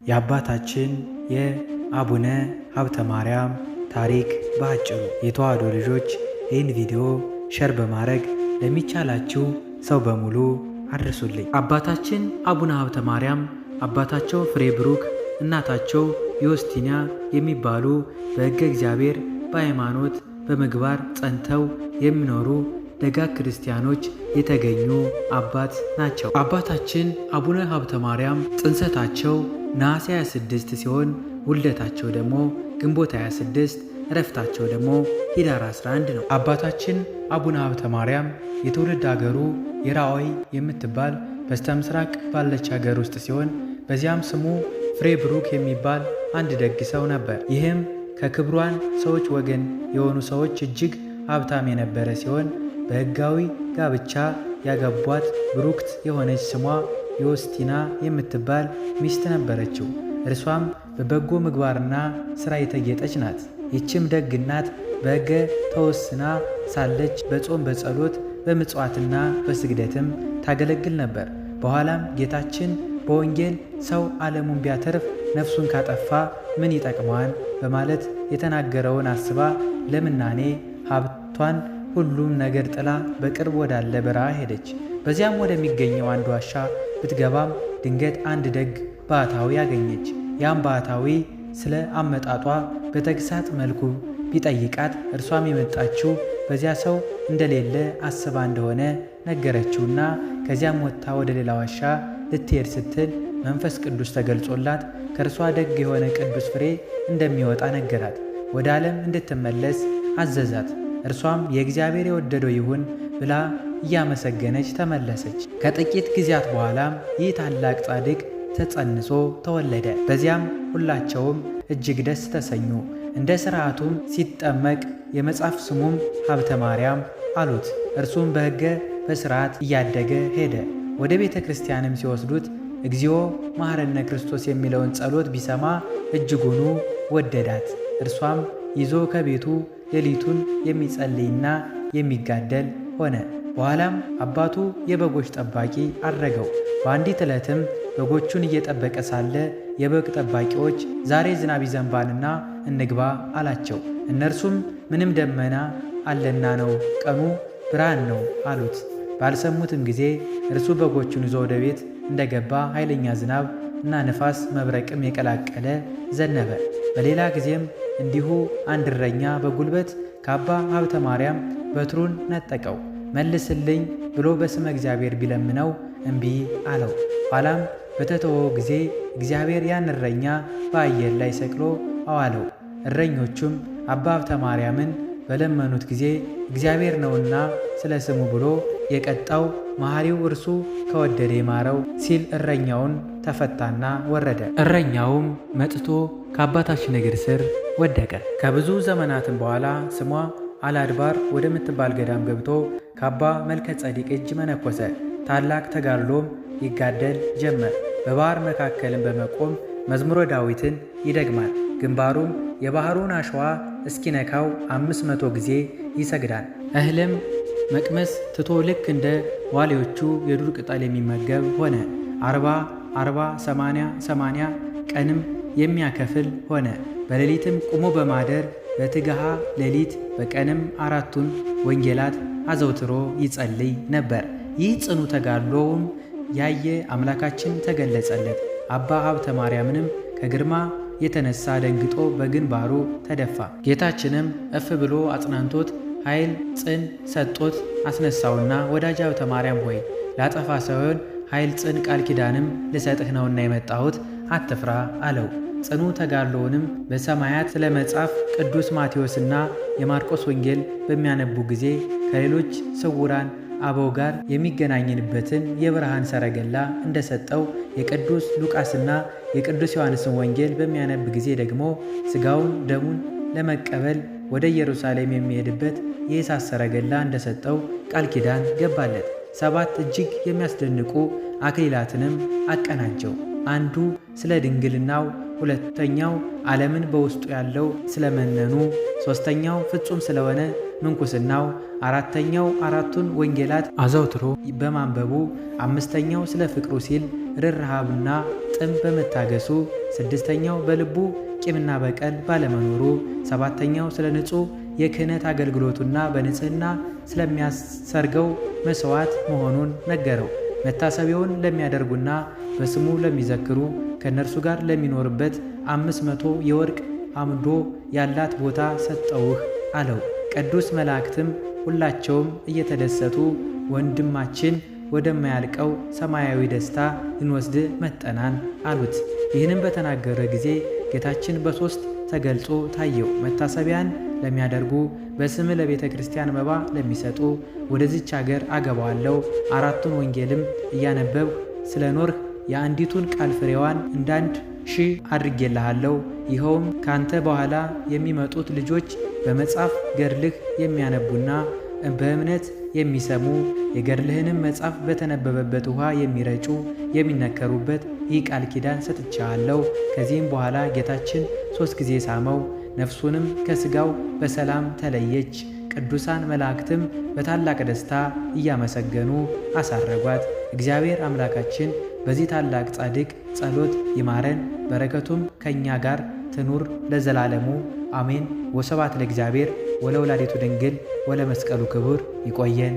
የአባታችን የአቡነ ሀብተ ማርያም ታሪክ በአጭሩ። የተዋሕዶ ልጆች ይህን ቪዲዮ ሸር በማድረግ ለሚቻላችሁ ሰው በሙሉ አድርሱልኝ። አባታችን አቡነ ሀብተ ማርያም አባታቸው ፍሬ ብሩክ እናታቸው ዮስቲና የሚባሉ በሕገ እግዚአብሔር በሃይማኖት በምግባር ጸንተው የሚኖሩ ደጋግ ክርስቲያኖች የተገኙ አባት ናቸው። አባታችን አቡነ ሀብተ ማርያም ጽንሰታቸው ነሐሴ 26 ሲሆን ውልደታቸው ደግሞ ግንቦት 26፣ ዕረፍታቸው ደግሞ ኅዳር 11 ነው። አባታችን አቡነ ሀብተ ማርያም የትውልድ አገሩ የራኦይ የምትባል በስተምስራቅ ባለች ሀገር ውስጥ ሲሆን በዚያም ስሙ ፍሬ ብሩክ የሚባል አንድ ደግ ሰው ነበር። ይህም ከክብሯን ሰዎች ወገን የሆኑ ሰዎች እጅግ ሀብታም የነበረ ሲሆን በሕጋዊ ጋብቻ ያገቧት ብሩክት የሆነች ስሟ ዮስቲና የምትባል ሚስት ነበረችው። እርሷም በበጎ ምግባርና ሥራ የተጌጠች ናት። ይችም ደግ እናት በሕገ ተወስና ሳለች በጾም በጸሎት በምጽዋትና በስግደትም ታገለግል ነበር። በኋላም ጌታችን በወንጌል ሰው ዓለሙን ቢያተርፍ ነፍሱን ካጠፋ ምን ይጠቅመዋል በማለት የተናገረውን አስባ ለምናኔ ሀብቷን ሁሉም ነገር ጥላ በቅርብ ወዳለ በረሃ ሄደች። በዚያም ወደሚገኘው አንድ ዋሻ ብትገባም ድንገት አንድ ደግ ባህታዊ አገኘች። ያም ባህታዊ ስለ አመጣጧ በተግሳጽ መልኩ ቢጠይቃት እርሷም የመጣችው በዚያ ሰው እንደሌለ አስባ እንደሆነ ነገረችውና ከዚያም ወጥታ ወደ ሌላ ዋሻ ልትሄድ ስትል መንፈስ ቅዱስ ተገልጾላት ከእርሷ ደግ የሆነ ቅዱስ ፍሬ እንደሚወጣ ነገራት። ወደ ዓለም እንድትመለስ አዘዛት። እርሷም የእግዚአብሔር የወደደው ይሁን ብላ እያመሰገነች ተመለሰች። ከጥቂት ጊዜያት በኋላም ይህ ታላቅ ጻድቅ ተጸንሶ ተወለደ። በዚያም ሁላቸውም እጅግ ደስ ተሰኙ። እንደ ሥርዓቱም ሲጠመቅ የመጽሐፍ ስሙም ሀብተ ማርያም አሉት። እርሱም በሕገ በሥርዓት እያደገ ሄደ። ወደ ቤተ ክርስቲያንም ሲወስዱት እግዚኦ መሐረነ ክርስቶስ የሚለውን ጸሎት ቢሰማ እጅጉኑ ወደዳት። እርሷም ይዞ ከቤቱ ሌሊቱን የሚጸልይና የሚጋደል ሆነ። በኋላም አባቱ የበጎች ጠባቂ አድረገው። በአንዲት ዕለትም በጎቹን እየጠበቀ ሳለ የበግ ጠባቂዎች ዛሬ ዝናብ ይዘንባልና እንግባ አላቸው። እነርሱም ምንም ደመና አለና ነው፣ ቀኑ ብርሃን ነው አሉት። ባልሰሙትም ጊዜ እርሱ በጎቹን ይዞ ወደ ቤት እንደገባ ኃይለኛ ዝናብ እና ነፋስ መብረቅም የቀላቀለ ዘነበ። በሌላ ጊዜም እንዲሁ አንድ እረኛ በጉልበት ከአባ ሀብተ ማርያም በትሩን ነጠቀው። መልስልኝ ብሎ በስመ እግዚአብሔር ቢለምነው እምቢ አለው። ኋላም በተተወው ጊዜ እግዚአብሔር ያን እረኛ በአየር ላይ ሰቅሎ አዋለው። እረኞቹም አባ ሀብተ ማርያምን በለመኑት ጊዜ እግዚአብሔር ነውና ስለ ስሙ ብሎ የቀጣው መሐሪው እርሱ ከወደደ ይማረው ሲል እረኛውን ተፈታና ወረደ። እረኛውም መጥቶ ከአባታችን እግር ስር ወደቀ። ከብዙ ዘመናትም በኋላ ስሟ አልአድባር ወደምትባል ገዳም ገብቶ ከአባ መልከ ጸዲቅ እጅ መነኮሰ። ታላቅ ተጋድሎም ይጋደል ጀመር። በባህር መካከልም በመቆም መዝሙረ ዳዊትን ይደግማል። ግንባሩም የባህሩን አሸዋ እስኪነካው 500 ጊዜ ይሰግዳል። እህልም መቅመስ ትቶ ልክ እንደ ዋሌዎቹ የዱር ቅጠል የሚመገብ ሆነ። 40 80 ቀንም የሚያከፍል ሆነ። በሌሊትም ቁሞ በማደር በትግሃ ሌሊት በቀንም 4ቱን ወንጌላት አዘውትሮ ይጸልይ ነበር። ይህ ጽኑ ተጋድሎውም ያየ አምላካችን ተገለጸለት። አባ ሀብተ ማርያምንም ከግርማ የተነሳ ደንግጦ በግንባሩ ተደፋ። ጌታችንም እፍ ብሎ አጽናንቶት ኃይል ጽን ሰጦት አስነሳውና ወዳጅ ሀብተ ማርያም ሆይ ላጠፋ ሳይሆን ኃይል ጽን ቃል ኪዳንም ልሰጥህ ነውና የመጣሁት አትፍራ አለው። ጽኑ ተጋድሎውንም በሰማያት ስለ መጻፍ ቅዱስ ማቴዎስና የማርቆስ ወንጌል በሚያነቡ ጊዜ ከሌሎች ስውራን አበው ጋር የሚገናኝንበትን የብርሃን ሰረገላ እንደሰጠው የቅዱስ ሉቃስና የቅዱስ ዮሐንስን ወንጌል በሚያነብ ጊዜ ደግሞ ሥጋውን ደሙን ለመቀበል ወደ ኢየሩሳሌም የሚሄድበት የእሳት ሰረገላ እንደሰጠው ቃል ኪዳን ገባለት። 7 እጅግ የሚያስደንቁ አክሊላትንም አቀናጀው። አንዱ ስለ ድንግልናው፣ ሁለተኛው ዓለምን በውስጡ ያለው ስለመነኑ፣ ሦስተኛው ፍጹም ስለሆነ ምንኩስናው፣ አራተኛው አራቱን ወንጌላት አዘውትሮ በማንበቡ፣ አምስተኛው ስለ ፍቅሩ ሲል ርኅራኄና ጥም በመታገሱ፣ ስድስተኛው በልቡ ቂምና በቀል ባለመኖሩ፣ ሰባተኛው ስለ ንጹሕ የክህነት አገልግሎቱና በንጽሕና ስለሚያሰርገው መሥዋዕት መሆኑን ነገረው። መታሰቢያውን ለሚያደርጉና በስሙ ለሚዘክሩ ከእነርሱ ጋር ለሚኖርበት 500 የወርቅ አምዶ ያላት ቦታ ሰጠውህ አለው። ቅዱስ መላእክትም ሁላቸውም እየተደሰቱ ወንድማችን ወደማያልቀው ሰማያዊ ደስታ እንወስድ መጠናን አሉት። ይህንም በተናገረ ጊዜ ጌታችን በሦስት ተገልጾ ታየው። መታሰቢያን ለሚያደርጉ በስም ለቤተ ክርስቲያን መባ ለሚሰጡ ወደዚች አገር አገባዋለሁ። አራቱን ወንጌልም እያነበብሁ ስለ ኖርህ የአንዲቱን ቃል ፍሬዋን እንዳንድ ሺህ አድርጌልሃለሁ። ይኸውም ካንተ በኋላ የሚመጡት ልጆች በመጽሐፍ ገድልህ የሚያነቡና በእምነት የሚሰሙ የገድልህንም መጽሐፍ በተነበበበት ውሃ የሚረጩ የሚነከሩበት ይህ ቃል ኪዳን ሰጥቻለሁ። ከዚህም በኋላ ጌታችን 3 ጊዜ ሳመው፣ ነፍሱንም ከሥጋው በሰላም ተለየች። ቅዱሳን መላእክትም በታላቅ ደስታ እያመሰገኑ አሳረጓት። እግዚአብሔር አምላካችን በዚህ ታላቅ ጻድቅ ጸሎት ይማረን፣ በረከቱም ከእኛ ጋር ትኑር ለዘላለሙ አሜን። ወስብሐት ለእግዚአብሔር ወለወላዲቱ ድንግል ወለመስቀሉ ክቡር። ይቆየን።